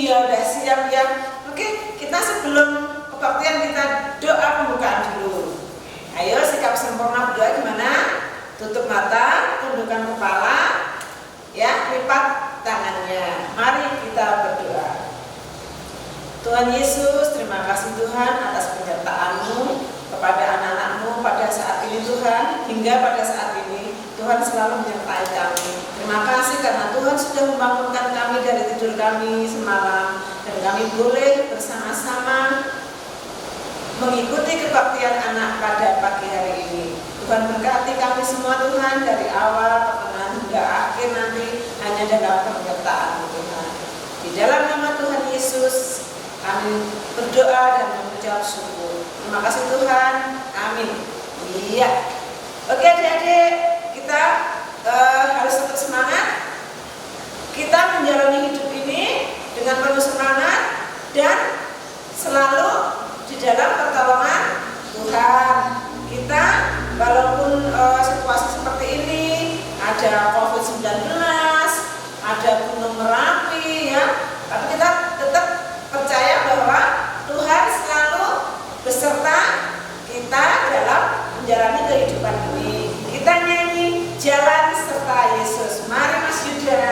Iya, udah siap ya. Oke, kita sebelum kebaktian kita doa pembukaan dulu. Ayo sikap sempurna berdoa gimana? Tutup mata, tundukkan kepala, ya, lipat tangannya. Mari kita berdoa. Tuhan Yesus, terima kasih Tuhan atas penyertaan-Mu kepada anak-anak-Mu pada saat ini Tuhan, hingga pada saat ini Tuhan selalu menyertai kami. Terima kasih karena Tuhan sudah membangunkan kami dari tidur kami semalam, dan kami boleh bersama-sama mengikuti kebaktian anak pada pagi hari ini. Tuhan berkati kami semua Tuhan, dari awal, pertengahan hingga akhir nanti, hanya dalam penyertaan-Mu Tuhan. Di dalam nama Tuhan Yesus kami berdoa dan mengucap syukur. Terima kasih Tuhan. Amin. Iya. Oke adik-adik, kita harus tetap semangat. Kita menjalani hidup ini dengan penuh semangat dan selalu di dalam pertolongan Tuhan. Kita walaupun situasi seperti ini, ada COVID-19, ada Gunung Merapi ya, tapi kita tetap percaya bahwa Tuhan selalu beserta kita dalam menjalani kehidupan ini. Kita nyanyi Jalan Serta Yesus. Mari Mas Yuda.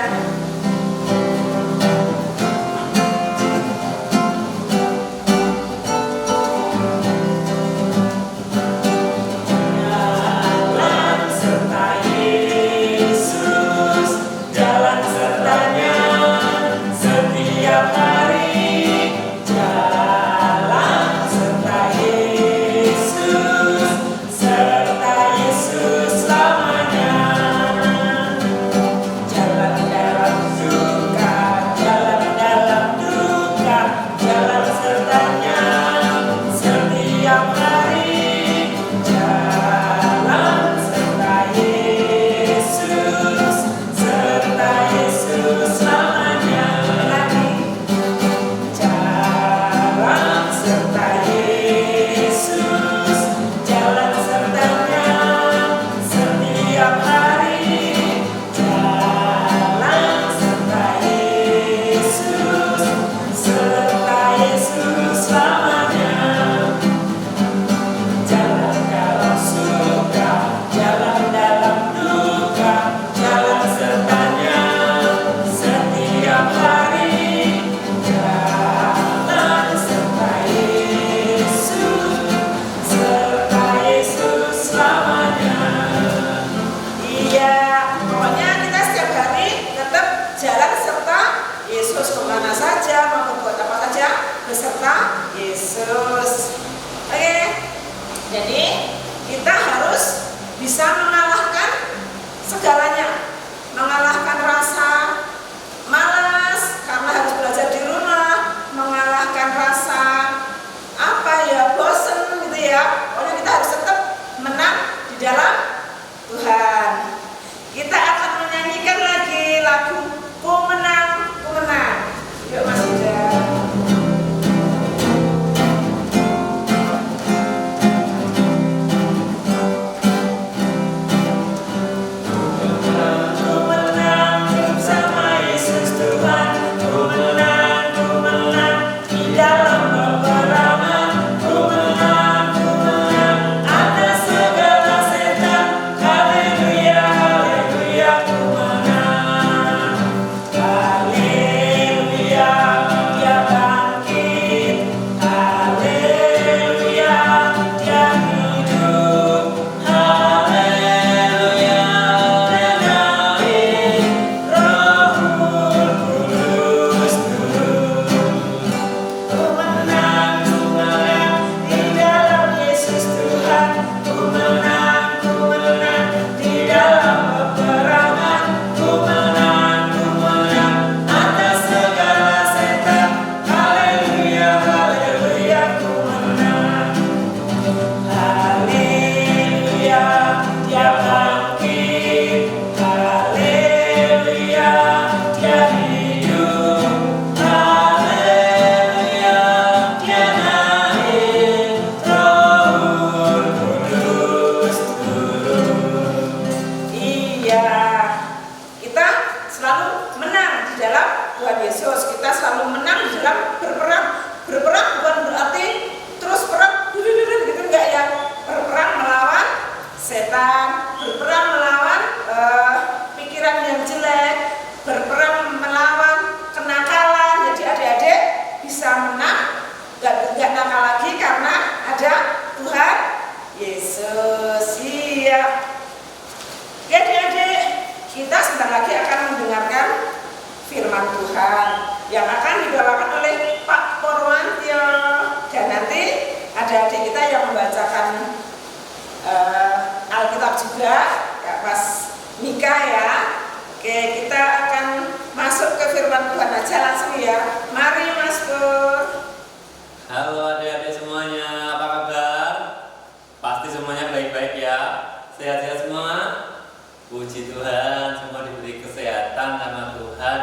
Tuhan, semua diberi kesehatan sama Tuhan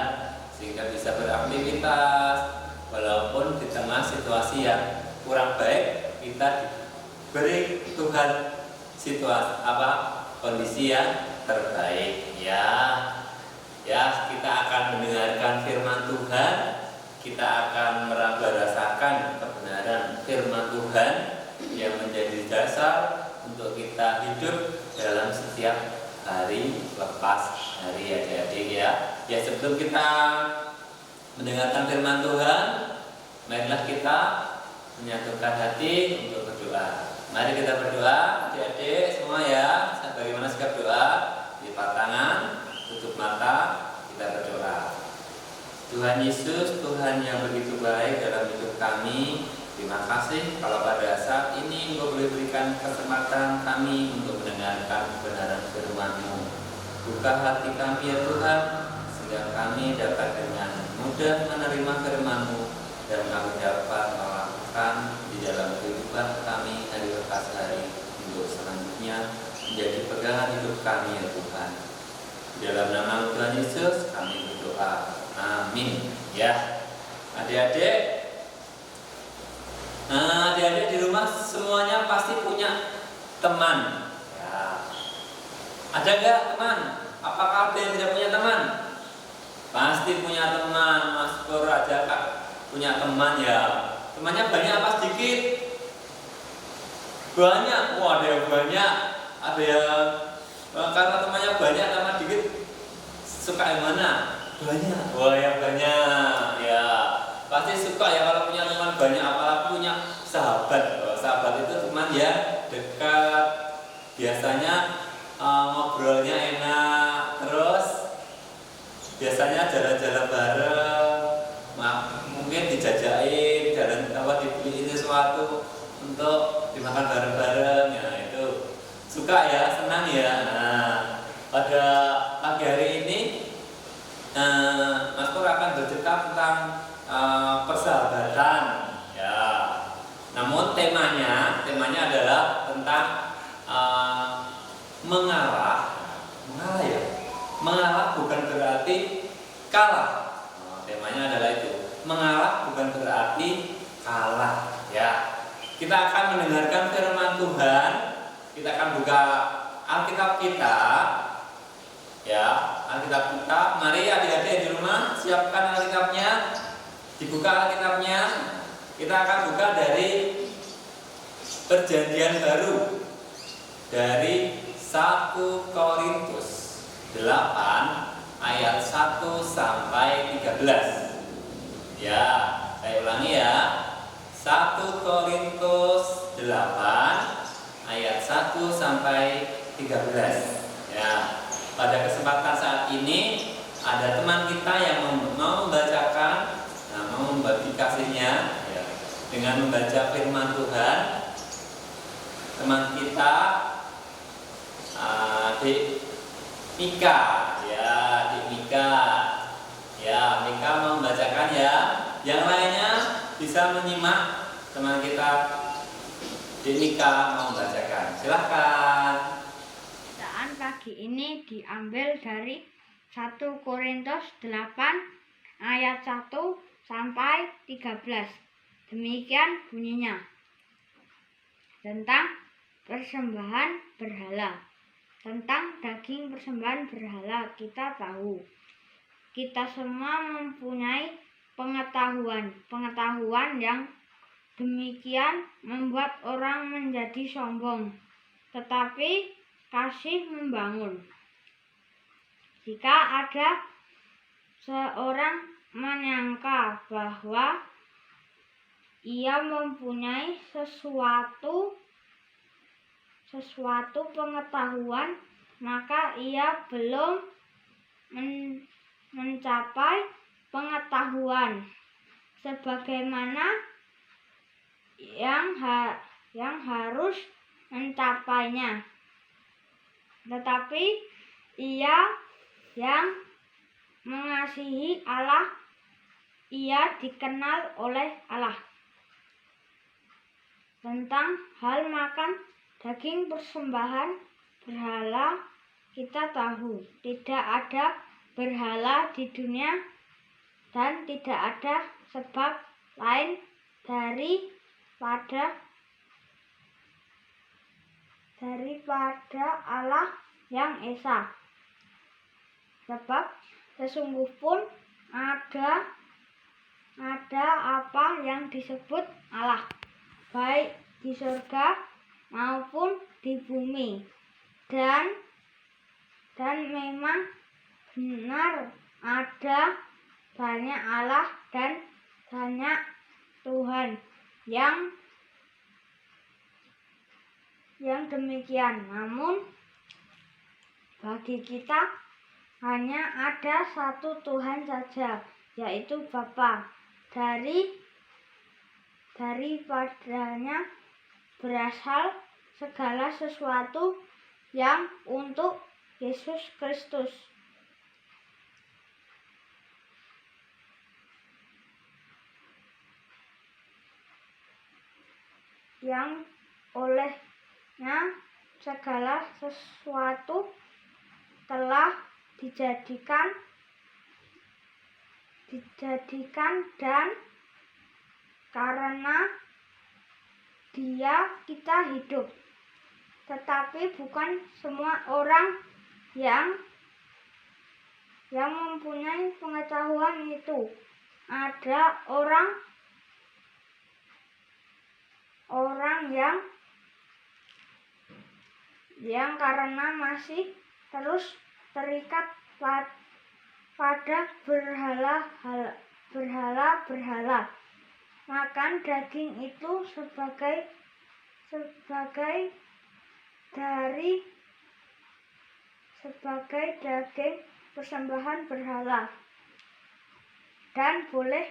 sehingga bisa beraktivitas. Walaupun di tengah situasi yang kurang baik, kita diberi Tuhan situasi kondisi yang terbaik. Ya, kita akan mendengarkan firman Tuhan, kita akan merasakan kebenaran firman Tuhan yang menjadi dasar untuk kita hidup dalam setiap hari lepas hari, adik-adik ya. Ya, sebelum kita mendengarkan firman Tuhan, marilah kita menyatukan hati untuk berdoa. Mari kita berdoa, adik-adik semua ya. Bagaimana sikap doa? Lipat tangan, tutup mata, kita berdoa. Tuhan Yesus, Tuhan yang begitu baik dalam hidup kami, terima kasih kalau pada saat ini Engkau boleh berikan kesempatan kami untuk mendengarkan kebenaran firman-Mu. Buka hati kami ya Tuhan, sehingga kami dapat dengan mudah menerima firman-Mu dan kami dapat melakukan di dalam kehidupan kami hari lepas hari untuk selanjutnya menjadi pegangan hidup kami ya Tuhan. Di dalam nama Tuhan Yesus kami berdoa. Amin. Ya, adik-adik di rumah semuanya pasti punya teman. Ya. Ada nggak teman? Apakah ada yang tidak punya teman? Pasti punya teman. Mas Pur aja Kak punya teman ya. Temannya banyak apa sedikit? Banyak. Wah, ada yang banyak. Ada yang karena temannya banyak sama dikit, suka yang mana? Banyak. Wah, yang banyak. Ya, pasti suka ya kalau punya teman banyak, apalagi punya sahabat. Sahabat itu teman ya dekat, biasanya ngobrolnya enak, terus biasanya jalan-jalan bareng, mungkin dijajain, dibeliin sesuatu untuk dimakan bareng-bareng ya, itu suka ya, senang ya. Nah, pada pagi hari ini Mas Pur akan bercerita tentang persahabatan ya. Namun temanya adalah tentang mengalah ya. Mengalah bukan berarti kalah. Temanya adalah itu. Mengalah bukan berarti kalah ya. Kita akan mendengarkan firman Tuhan. Kita akan buka Alkitab kita. Ya, Alkitab kita. Mari adik-adik di rumah siapkan Alkitabnya. Dibuka Alkitabnya. Kita akan buka dari Perjanjian Baru. Dari 1 Korintus 8 ayat 1 sampai 13. Ya, saya ulangi ya. 1 Korintus 8 ayat 1 sampai 13. Ya, pada kesempatan saat ini ada teman kita yang mau membacakan, mau membagi kasihnya ya, dengan membaca firman Tuhan. Teman kita Adik Mika ya, Adik Mika ya, Mika mau membacakan ya. Yang lainnya bisa menyimak teman kita Adik Mika mau membacakan. Silahkan. Bacaan pagi ini diambil dari 1 Korintus 8 ayat 1 sampai 13. Demikian bunyinya. Tentang persembahan berhala. Tentang daging persembahan berhala kita tahu. Kita semua mempunyai pengetahuan yang demikian membuat orang menjadi sombong. Tetapi kasih membangun. Jika ada seorang menyangka bahwa ia mempunyai sesuatu pengetahuan, maka ia belum mencapai pengetahuan sebagaimana yang harus mencapainya. Tetapi ia yang mengasihi Allah, ia dikenal oleh Allah. Tentang hal makan daging persembahan berhala, kita tahu tidak ada berhala di dunia dan tidak ada sebab lain daripada Allah yang Esa. Sebab sesungguh pun ada apa yang disebut Allah, baik di surga maupun di bumi. Dan memang benar ada banyak Allah dan banyak Tuhan yang demikian. Namun bagi kita hanya ada satu Tuhan saja, yaitu Bapa. Daripadanya berasal segala sesuatu yang untuk Yesus Kristus, yang olehnya segala sesuatu telah dijadikan dan karena Dia kita hidup. Tetapi bukan semua orang yang mempunyai pengetahuan itu. Ada orang yang karena masih terus terikat pada berhala makan daging itu sebagai daging persembahan berhala, dan boleh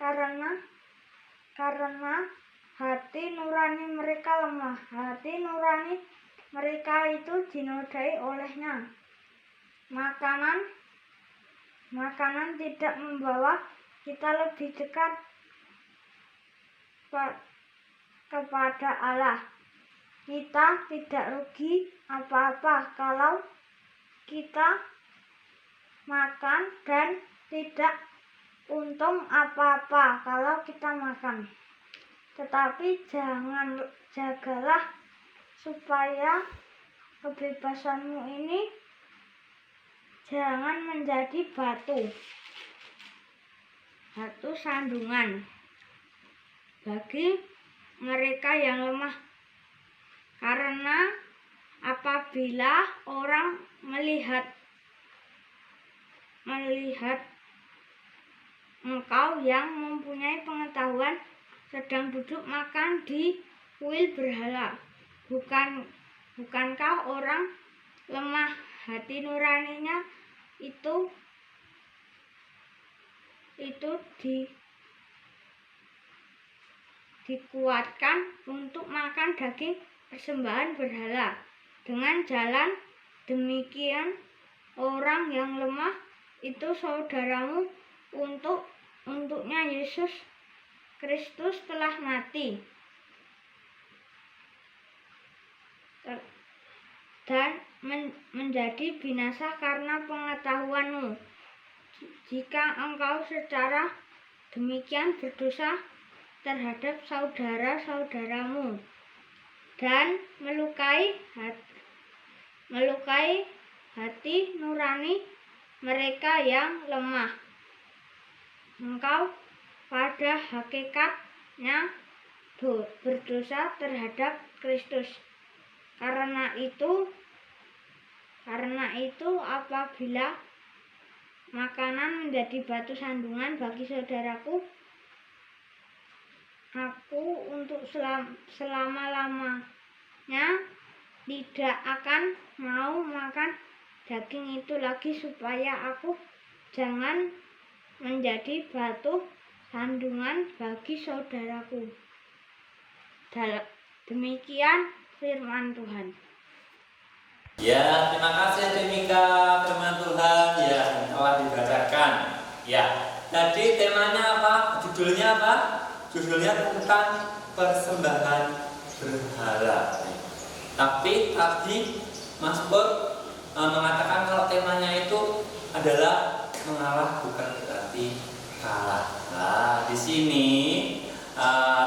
karena hati nurani mereka lemah. Hati nurani mereka itu dinodai olehnya. Makanan tidak membawa kita lebih dekat kepada Allah. Kita tidak rugi apa-apa kalau kita makan, dan tidak untung apa-apa kalau kita makan. Tetapi jagalah supaya kebebasanmu ini jangan menjadi batu sandungan bagi mereka yang lemah. Karena apabila orang melihat engkau yang mempunyai pengetahuan sedang duduk makan di kuil berhala, bukankah orang lemah hati nuraninya itu dikuatkan untuk makan daging persembahan berhala? Dengan jalan demikian orang yang lemah itu saudaramu. Untuknya Yesus Kristus telah mati dan menjadi binasa karena pengetahuanmu. Jika engkau secara demikian berdosa terhadap saudara-saudaramu dan melukai hati nurani mereka yang lemah, engkau pada hakikatnya berdosa terhadap Kristus. Karena itu apabila makanan menjadi batu sandungan bagi saudaraku, aku untuk selama-lamanya tidak akan mau makan daging itu lagi, supaya aku jangan menjadi batu sandungan bagi saudaraku. Demikian firman Tuhan. Ya, terima kasih Mika, firman Tuhan yang telah dibacakan. Ya, tadi temanya apa? Judulnya apa? Judulnya tentang persembahan berhala. Tapi tadi Mas Pur mengatakan kalau temanya itu adalah mengalah bukan berarti kalah. Nah, di sini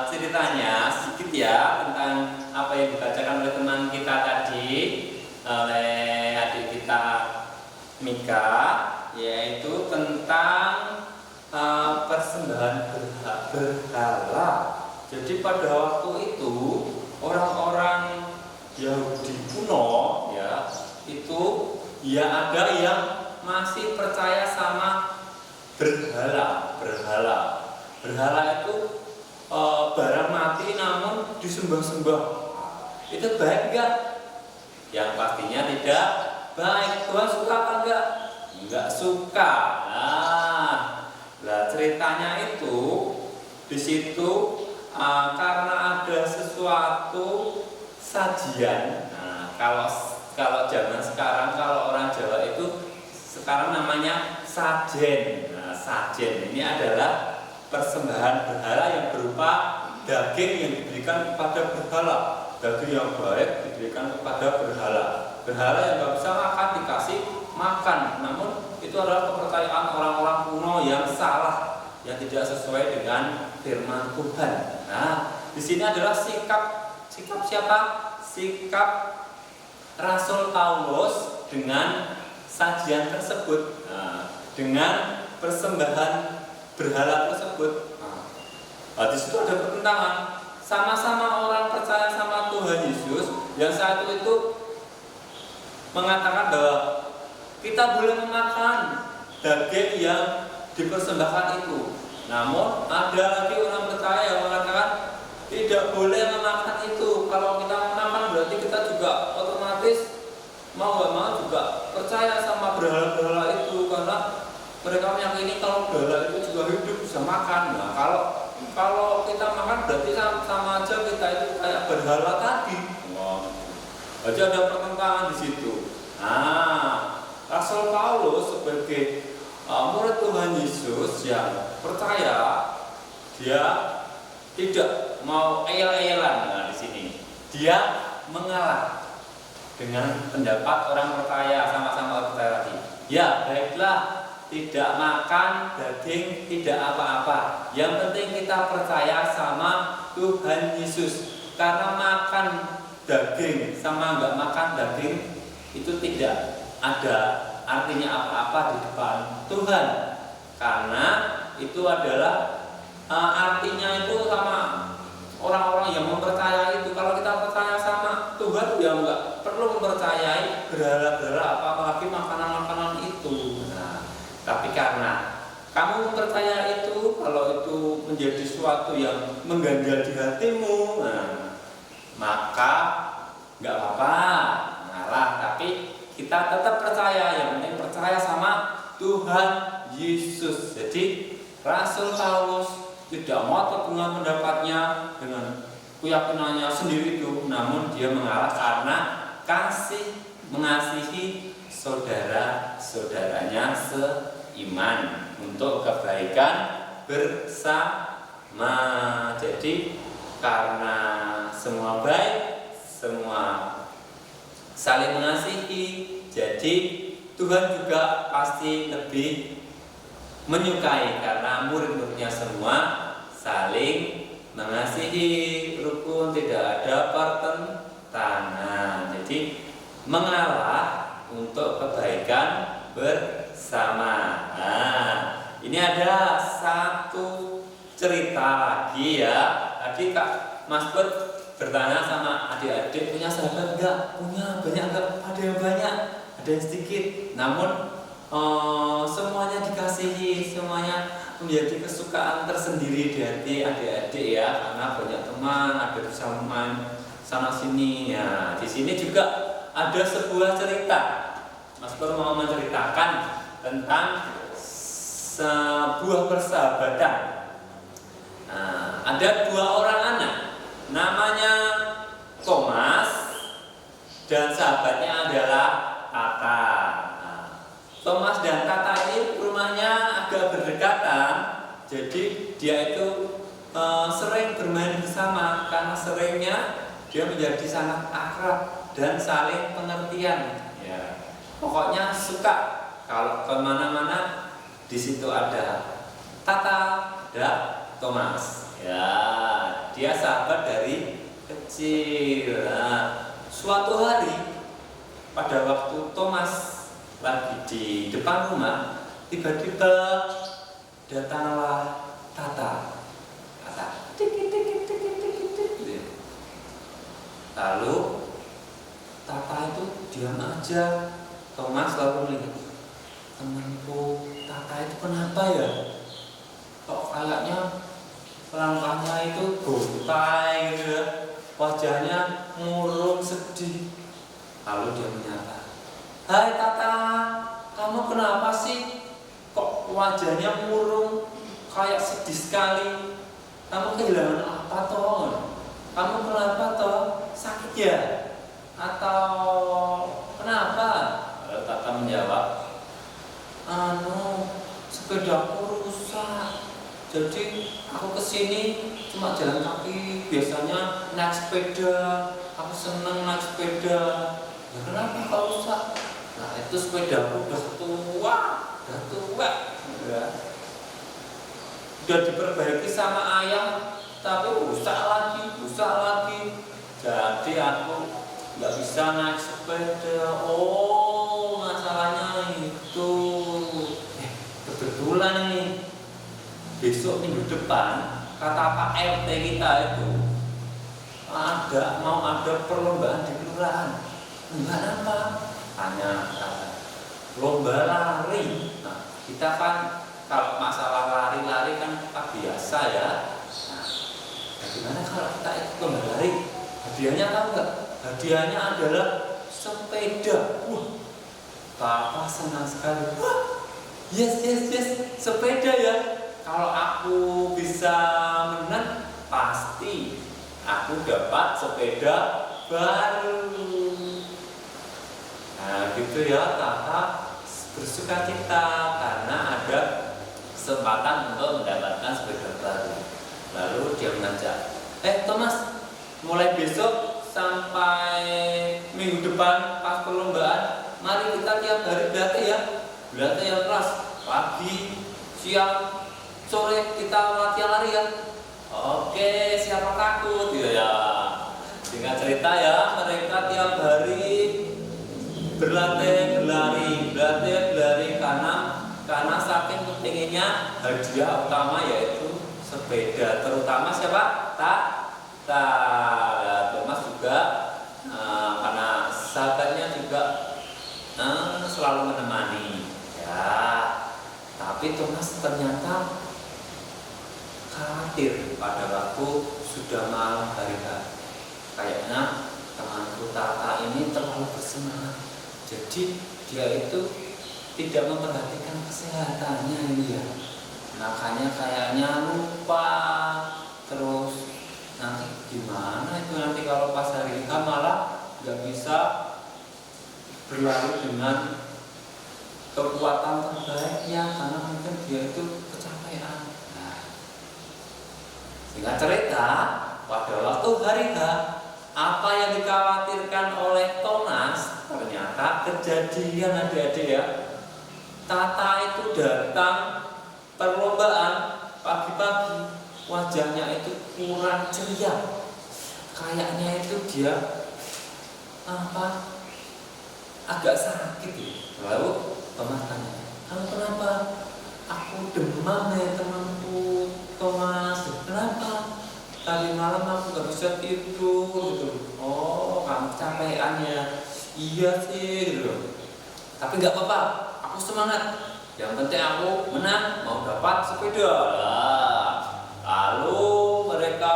ceritanya sedikit ya tentang apa yang dibacakan oleh teman kita tadi, oleh adik kita Mika, yaitu tentang persembahan berhala. Jadi pada waktu itu orang-orang Yahudi kuno ya itu ya ada yang masih percaya sama berhala. Berhala itu barang mati namun disembah-sembah. Itu baik enggak? Yang pastinya tidak baik. Tuhan suka apa enggak? Enggak suka. Nah, ceritanya itu di situ karena ada sesuatu sajian. Nah, kalau zaman sekarang, kalau orang Jawa itu sekarang namanya sajen. Nah, sajen ini adalah persembahan berhala yang berupa daging yang diberikan kepada berhala. Daging yang baik diberikan kepada berhala. Berhala yang nggak bisa makan dikasih makan. Namun itu adalah kepercayaan orang-orang kuno yang salah, yang tidak sesuai dengan firman Tuhan. Nah, di sini adalah sikap siapa? Sikap Rasul Paulus dengan sajian tersebut, dengan persembahan berhala tersebut. Di situ ada pertentangan. Sama-sama orang percaya sama Tuhan Yesus, yang satu itu mengatakan bahwa kita boleh memakan daging yang dipersembahkan itu. Namun ada lagi orang percaya yang mengatakan tidak boleh memakan itu. Kalau kita memakan berarti kita juga otomatis mau gak mau juga percaya sama berhala-berhala itu, karena mereka meyakini kalau berhala itu juga hidup bisa makan. Nah, kalau kita makan berarti sama aja kita itu kayak berhala tadi. Jadi ada pertentangan di situ. Nah, Rasul Paulus sebagai murid Tuhan Yesus yang percaya, dia tidak mau eyel-eyelan. Nah, di sini dia mengalah dengan pendapat orang percaya, sama-sama percaya tadi. Ya, baiklah, tidak makan daging, tidak apa-apa. Yang penting kita percaya sama Tuhan Yesus. Karena makan daging sama nggak makan daging itu tidak ada artinya apa-apa di depan Tuhan. Karena itu adalah artinya itu sama orang-orang yang mempercayai itu. Kalau kita percaya sama Tuhan, ya nggak perlu mempercayai berhala-berhala apalagi makanan-makanan itu. Nah, tapi karena kamu mempercaya itu, kalau itu menjadi sesuatu yang mengganjal di hatimu, maka nggak apa-apa ngalah. Tapi kita tetap percaya, yang penting percaya sama Tuhan Yesus. Jadi Rasul Paulus tidak ngotot dengan pendapatnya, dengan keyakinannya sendiri itu, namun dia mengalah karena mengasihi saudara-saudaranya seiman untuk kebaikan bersama. Jadi karena semua baik, semua saling mengasihi, jadi Tuhan juga pasti lebih menyukai karena murid-muridnya semua saling mengasihi, rukun, tidak ada pertentangan. Jadi mengalah untuk kebaikan bersama. Nah, ini ada satu cerita lagi ya. Tadi Kak Mas Pur bertanya sama adik-adik, punya sahabat enggak? Punya, banyak enggak? Ada yang banyak, ada yang sedikit. Namun semuanya dikasihi, semuanya menjadi kesukaan tersendiri di hati adik-adik ya, karena banyak teman, ada bersamaan sana sini ya. Di sini juga ada sebuah cerita. Mas Pur mau menceritakan tentang sebuah persahabatan. Nah, ada dua orang anak, namanya Thomas dan sahabatnya adalah Tata. Thomas dan Tata ini rumahnya agak berdekatan, jadi dia itu sering bermain bersama. Karena seringnya dia menjadi sangat akrab dan saling pengertian. Ya. pokoknya suka kalau kemana-mana di situ ada Tata, ada Thomas. Ya, dia sahabat dari kecil. Nah, suatu hari pada waktu Thomas lagi di depan rumah, tiba-tiba datanglah Tata. Lalu Tata itu diam aja. Thomas lalu lihat, temanku Tata itu kenapa ya? Kok kayaknya langkahnya itu gontai gitu ya, wajahnya murung sedih. Lalu dia menyapa, "Hai Tata, kamu kenapa sih? Kok wajahnya murung, kayak sedih sekali? Kamu kehilangan apa toh? Kamu kenapa toh? Sakit ya? Atau kenapa?" Lalu Tata menjawab, sepedaku rusak. Jadi aku kesini cuma jalan kaki. Biasanya naik sepeda. Aku seneng naik sepeda. Ya kenapa kau rusak? Nah itu sepedaku udah tua. Ya. Udah diperbaiki sama ayah, tapi rusak lagi. Jadi aku nggak bisa naik sepeda. Oh masalahnya itu. Kebetulan nih, besok minggu depan kata Pak RT kita itu mau ada perlombaan di kelurahan. Lomba apa? Tanya lomba lari. Nah, kita kan kalau masalah lari-lari kan kita biasa ya. Nah, bagaimana kalau kita ikut lomba lari? Hadiahnya tahu nggak? Hadiahnya adalah sepeda. Wah, Papa senang sekali. Wah, yes, sepeda ya. Kalau aku bisa menang, pasti aku dapat sepeda baru. Nah gitu ya, Tata bersuka cita karena ada kesempatan untuk mendapatkan sepeda baru. Lalu dia mengajak, Thomas, mulai besok sampai minggu depan pas perlombaan, mari kita tiap hari berlatih ya kelas. Pagi, siang, sore kita latihan lari ya. Oke, siapa takut ya. Singkat cerita ya, mereka tiap hari berlatih berlari karena saking pentingnya hadiah utama yaitu sepeda. Terutama siapa? Thomas juga karena sahabatnya juga selalu menemani ya. Tapi Thomas ternyata khawatir pada waktu sudah malam hari. Kayaknya temanku Tata ini terlalu bersemangat. Jadi dia itu tidak memperhatikan kesehatannya ini ya. Makanya kayaknya lupa. Terus nanti gimana itu nanti kalau pas hari H malah nggak bisa berlari dengan kekuatan terbaiknya karena mungkin dia itu kecapean. Nah, singkat cerita, pada waktu hari H, apa yang dikhawatirkan oleh Thomas ternyata kejadian adik-adik ya. Tata itu datang perlombaan pagi-pagi, wajahnya itu kurang ceria. Kayaknya itu dia agak sakit ya. Lalu Thomas tanya, kamu kenapa? Aku demam ya temanku Thomas. Kenapa? Tadi malam aku gak bisa tidur gitu. Oh, kamu capean ya. Iya sih gitu. Tapi gak apa-apa, aku semangat. Yang penting aku menang, mau dapat sepeda. Lalu mereka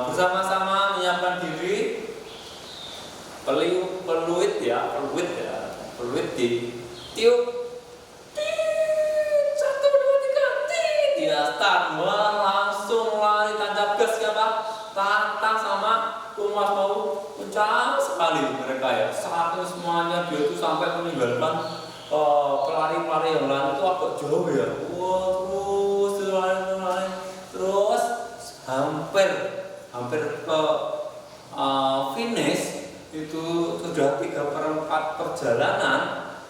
bersama-sama menyiapkan diri. Peluit di tiup. Satu, dua, tiga, dia start. Wah, langsung lari tancap gas siapa? Tata sama Thomas mau kencang sekali mereka ya. Saat semuanya dia itu sampai meninggalkan pelari-pelari yang lain itu agak jauh ya. Wah, terus lari. Terus hampir ke finish itu sudah 3/4 perjalanan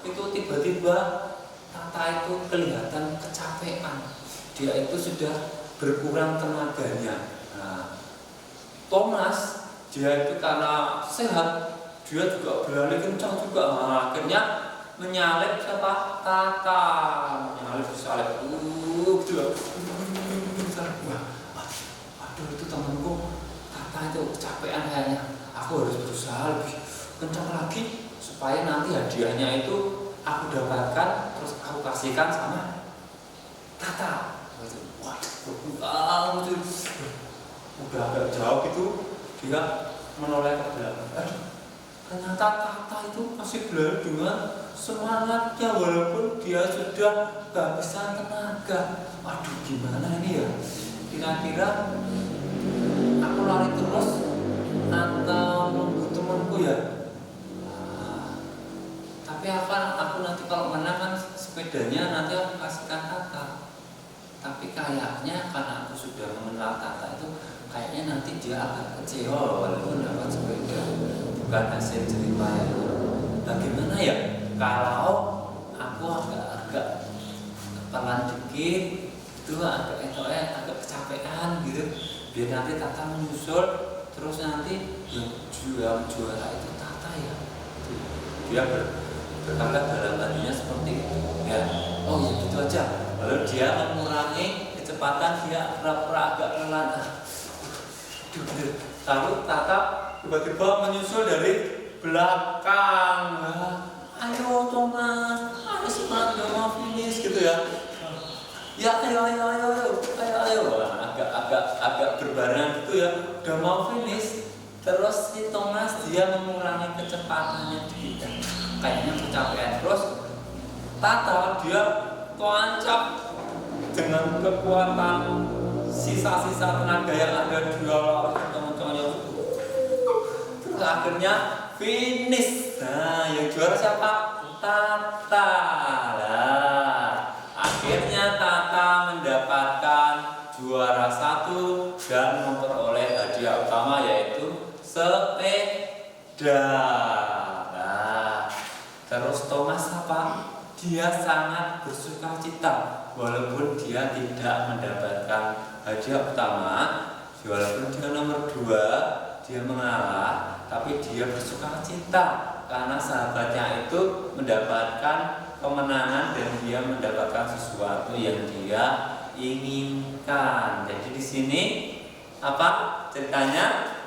itu tiba-tiba Tata itu kelihatan kecapean. Dia itu sudah berkurang tenaganya. Nah, Thomas dia itu karena sehat, dia juga berlari kencang juga. Nah, akhirnya menyalip siapa? Tata. Menyalip disalip. Gitu loh. Aduh, itu temanku Tata itu kecapean kayaknya. Aku harus berusaha lebih kencang lagi supaya nanti hadiahnya itu aku dapatkan terus aku kasihkan sama Tata. Waduh, udah agak jauh gitu dia menoleh ke belakang. Ternyata Tata itu masih berlari dengan semangatnya walaupun dia sudah kehabisan tenaga. Waduh, gimana ini ya? Kira-kira aku lari terus atau nunggu temanku ya? Tapi aku nanti kalau menang kan sepedanya nanti aku kasihkan Tata. Tapi kayaknya karena aku sudah mengenal Tata itu, kayaknya nanti dia agak kecewa walaupun dapat sepeda bukan hasil jerih payah. Bagaimana ya kalau aku agak pelan dikit, itu agak kecapean gitu, biar nanti Tata menyusul, terus nanti yang juara itu Tata ya. Dia berkata dalam hatinya seperti itu ya. Oh ya gitu aja. Lalu dia mengurangi kecepatan, dia pura-pura agak pelan. Lalu Tata tiba-tiba menyusul dari belakang. Ayo Thomas, ayo semangat, udah mau finish gitu ya. Ya ayo. Agak berbarengan gitu ya. Udah mau finish. Terus si Thomas dia mengurangi kecepatannya dikit. Kayaknya kecapean. Terus Tata dia tancap dengan kekuatan sisa-sisa tenaga yang ada di dalam teman-temannya. Terus akhirnya finish. Nah, yang juara siapa? Tata. Nah, akhirnya Tata mendapatkan juara 1 dan memperoleh hadiah utama yaitu sepeda. Nah, terus Thomas apa? Dia sangat bersukacita walaupun dia tidak mendapatkan hadiah utama, walaupun dia nomor 2, dia mengalah, tapi dia bersukacita karena sahabatnya itu mendapatkan kemenangan dan dia mendapatkan sesuatu yang dia inginkan. Jadi di sini apa ceritanya?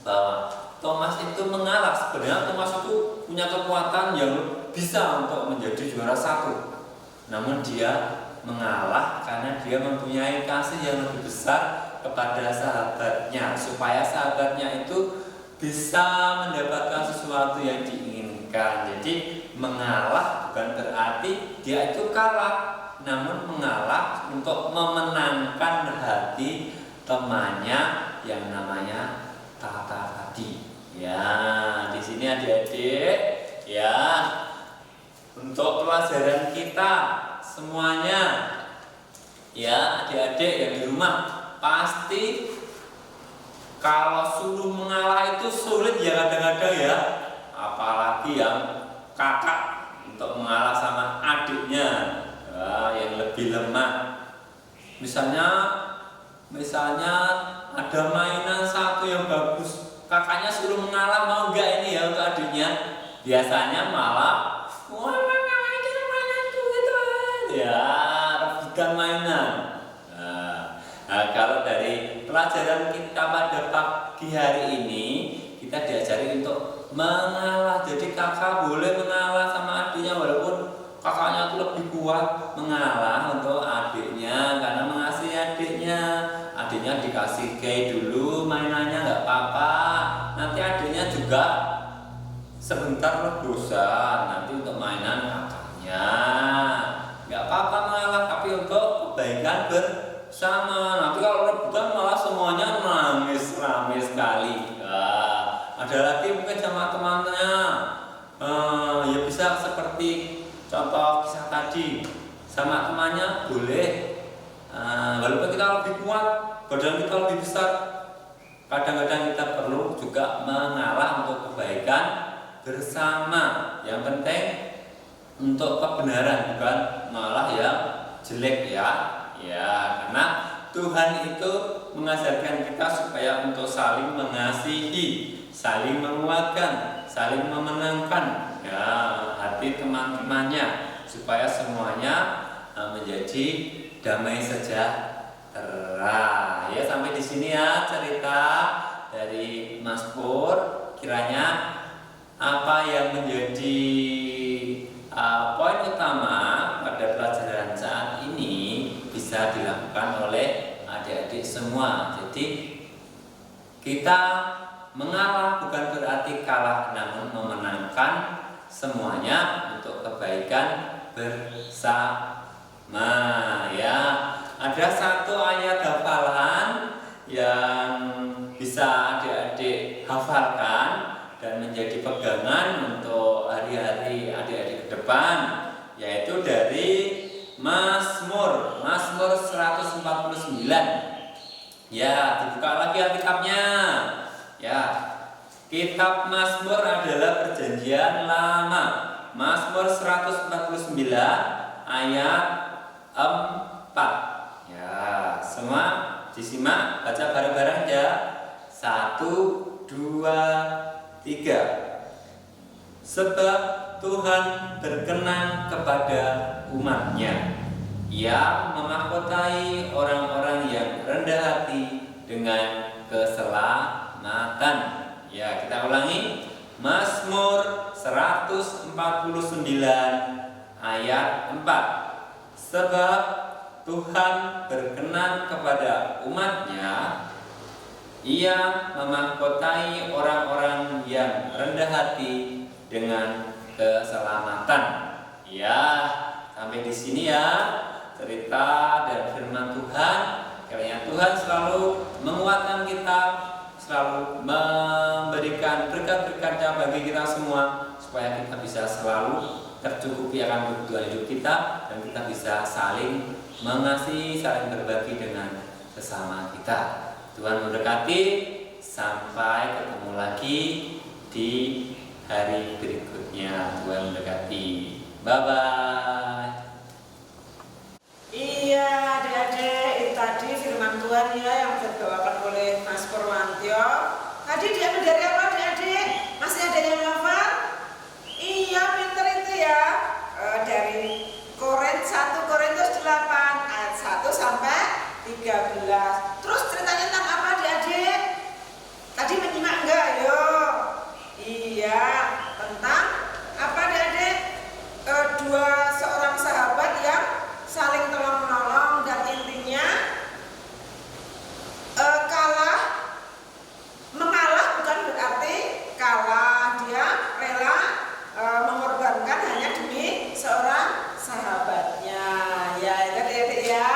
Bahwa Thomas itu mengalah. Sebenarnya Thomas itu punya kekuatan yang bisa untuk menjadi juara 1. Namun dia mengalah karena dia mempunyai kasih yang lebih besar kepada sahabatnya, supaya sahabatnya itu bisa mendapatkan sesuatu yang diinginkan. Jadi mengalah bukan berarti dia itu kalah, namun mengalah untuk memenangkan hati temannya yang namanya Tata tadi. Ya, di sini adik-adik, ya, untuk pelajaran kita semuanya, ya adik-adik yang di rumah, pasti kalau suruh mengalah itu sulit ya kadang-kadang ya, apalagi yang kakak untuk mengalah sama adiknya yang lebih lemah. Misalnya ada mainan satu yang bagus, kakaknya suruh mengalah, mau nggak ini ya untuk adiknya? Biasanya malah ini mainanku gitu ya, rebutan mainan. Nah, kalau dari pelajaran kita pada pagi hari ini, kita diajari untuk mengalah. Jadi kakak boleh mengalah sama adiknya walaupun kakaknya itu lebih kuat, mengalah untuk adiknya karena mengasihi adiknya. Adiknya dikasih gay dulu mainannya nggak apa-apa, nanti adiknya juga sebentar bosan, nanti untuk mainan kakaknya nggak apa-apa mengalah, tapi untuk kebaikan bersama. Nanti kalau rebutan malah semuanya nangis sekali. Ada lagi mungkin sama temannya, ya bisa seperti contoh kisah tadi, sama temannya boleh, walaupun kita lebih kuat, badan kita lebih besar, kadang-kadang kita perlu juga mengalah untuk kebaikan bersama. Yang penting untuk kebenaran, bukan malah yang jelek ya. Ya, karena Tuhan itu mengajarkan kita supaya untuk saling mengasihi, saling menguatkan, saling memenangkan ya hati teman-temannya, supaya semuanya menjadi damai sejahtera. Ya, sampai di sini ya cerita dari Mazmur. Kiranya apa yang menjadi poin utama pada pelajaran saat ini bisa dilakukan oleh adik-adik semua. Jadi kita mengalah bukan berarti kalah, namun memenangkan semuanya untuk kebaikan bersama ya. Ada satu ayat hafalan yang bisa adik-adik hafalkan dan menjadi pegangan untuk hari-hari adik-adik ke depan, yaitu dari Mazmur 149. Ya, dibuka lagi Alkitabnya. Ya, kitab Mazmur adalah perjanjian lama. Mazmur 149 ayat 4. Ya, semua disimak, baca bareng-bareng ya. 1, 2, 3. Sebab Tuhan berkenan kepada umat-Nya. Ia memahkotai orang-orang yang rendah hati dengan keselamatan. Ya, kita ulangi. Mazmur 149 ayat 4. Sebab Tuhan berkenan kepada umat-Nya. Ia memahkotai orang-orang yang rendah hati dengan keselamatan. Ya, sampai di sini ya cerita dan firman Tuhan. Kiranya Tuhan selalu menguatkan kita, selalu memberikan berkat-berkat-Nya bagi kita semua, supaya kita bisa selalu tercukupi akan kebutuhan hidup kita, dan kita bisa saling mengasihi, saling berbagi dengan sesama kita. Tuhan memberkati. Sampai ketemu lagi di hari berikutnya. Tuhan memberkati. Bye-bye. Iya, adik-adik, itu tadi firman Tuhan ya yang dibawakan oleh Mas Purwantyo. Tadi diambil dari apa adik-adik? Masih ada yang hafal? Iya, pinter itu ya. Dari 1 Korintus 8 ayat 1 sampai 13. Terus ceritanya tentang apa adik-adik? Tadi menyimak enggak? Ayo. Iya, tentang apa adik-adik? Dua seorang sahabat yang saling tolong-menolong, dan intinya mengalah bukan berarti kalah. Dia rela mengorbankan hanya demi seorang sahabatnya. Ya, itu adik-adik ya.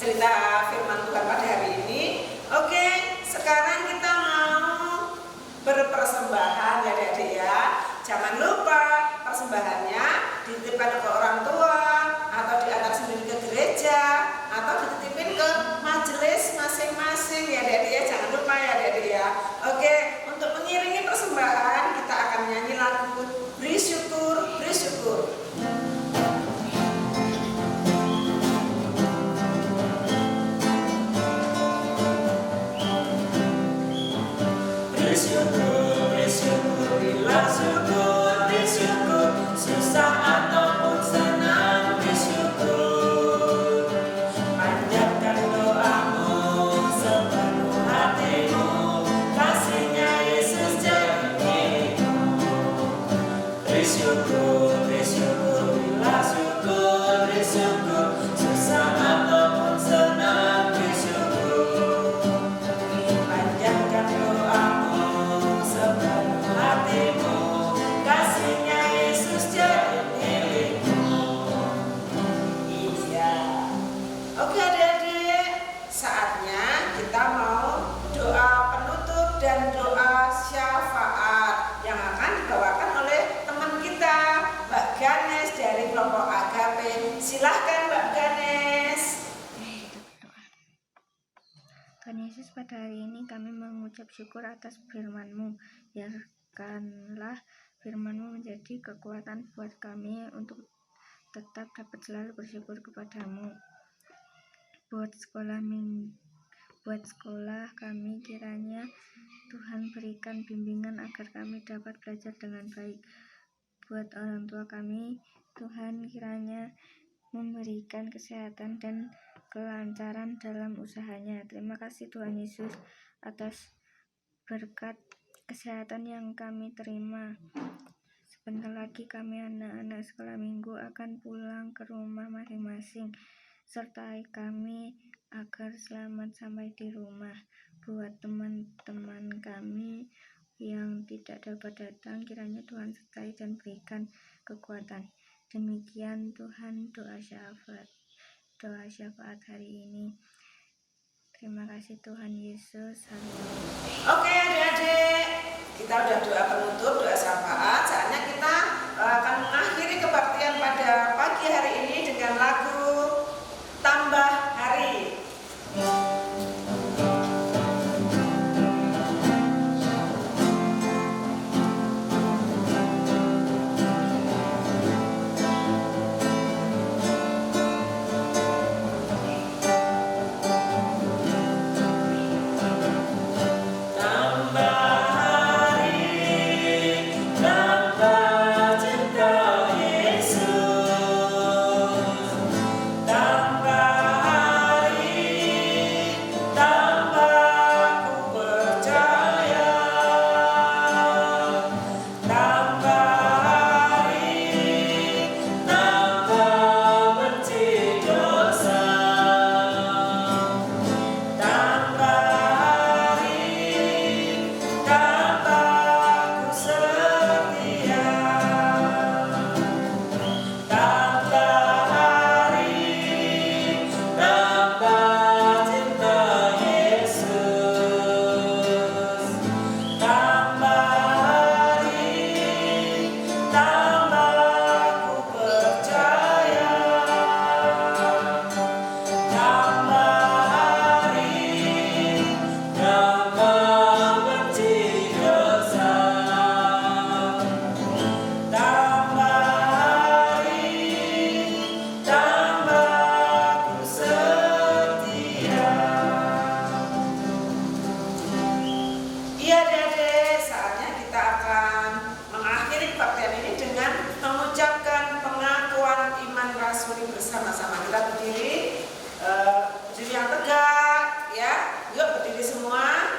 Cerita firman Tuhan pada hari ini. Oke, sekarang kita mau berpersembahan ya adik-adik ya. Jangan lupa persembahannya dititipkan ke orang tua, atau diantar sendiri ke gereja, atau dititipin ke majelis masing-masing ya adik-adik ya. Jangan lupa ya adik-adik ya. Oke, untuk mengiringi persembahan kita akan nyanyi lagu Beri Syukur, Beri Syukur. Bersyukur, bila syukur, bersyukur, susah ataupun senang. Tuhan Yesus, pada hari ini kami mengucap syukur atas firman-Mu. Biarkanlah firman-Mu menjadi kekuatan buat kami untuk tetap dapat selalu bersyukur kepadamu. Buat sekolah kami, kiranya Tuhan berikan bimbingan agar kami dapat belajar dengan baik. Buat orang tua kami, Tuhan kiranya memberikan kesehatan dan kelancaran dalam usahanya. Terima kasih Tuhan Yesus atas berkat kesehatan yang kami terima. Sebentar lagi kami anak-anak sekolah minggu akan pulang ke rumah masing-masing. Sertai kami agar selamat sampai di rumah. Buat teman-teman kami yang tidak dapat datang, kiranya Tuhan sertai dan berikan kekuatan. Demikian Tuhan doa syafaat hari ini. Terima kasih Tuhan Yesus. Haleluya. Oke adik-adik, kita udah doa penutup, doa syafaat. Saatnya kita akan mengakhiri kebaktian pada pagi hari ini dengan lagu Tambah Hari. Bersama-sama kita berdiri, berdiri yang tegak, ya. Yuk berdiri semua,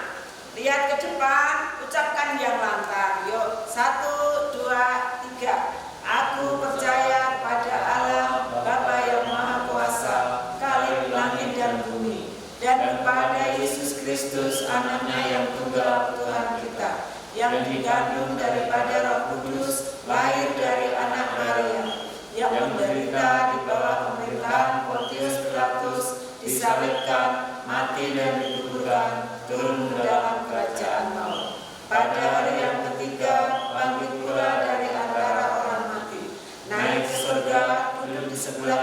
lihat ke depan, ucapkan yang lantang. Yuk, 1, 2, 3. Aku percaya pada Allah Bapa yang Maha Kuasa, Khalik langit dan bumi, dan kepada Yesus Kristus Anaknya yang tunggal Tuhan kita, yang dikandung daripada Roh Kudus, lahir dari anak Maria, yang menderita di bawah pemerintahan Pontius Pilatus, disalibkan, mati dan dikuburkan, turun ke dalam kerajaan maut. Pada hari yang ketiga, bangkit pula dari antara orang mati, naik ke surga, duduk di sebelah